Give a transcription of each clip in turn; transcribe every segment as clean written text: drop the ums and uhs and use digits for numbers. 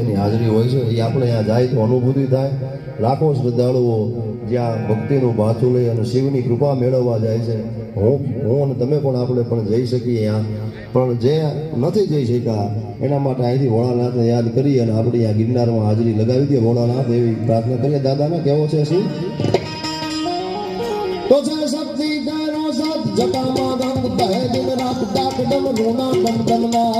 એની હાજરી હોય છે એ આપણે અહીંયા જાય તો અનુભૂતિ થાય. લાખો શ્રદ્ધાળુઓ જ્યાં ભક્તિનું ભાથું લઈ અને શિવની કૃપા મેળવવા જાય છે. હું અને તમે પણ આપણે પણ જઈ શકીએ અહીંયા. પણ જે નથી જઈ શક્યા એના માટે અહીંથી ભોળાનાથને યાદ કરી અને આપણે અહીંયા ગિરનારમાં હાજરી લગાવી દઈએ. ભોળાનાથ એવી પ્રાર્થના કરીએ. દાદાને કેવો છે શિવ તો છે શક્તિ તારો સત જટામાં ગંગ બહે દિન રાત ડાક ડમ રોના ડમ ડમના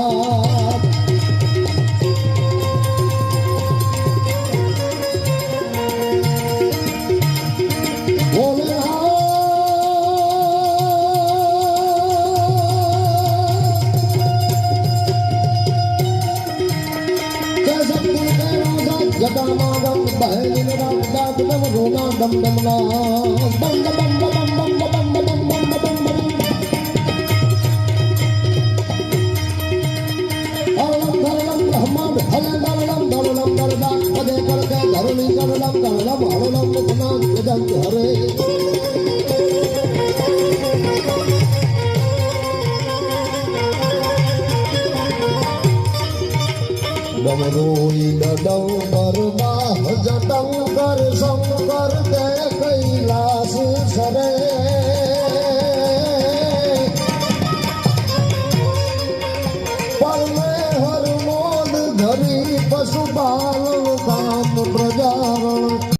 જટામાં ગંગ બહે દિન રાત ડાક ડમ રોના ડમ ડમના Dum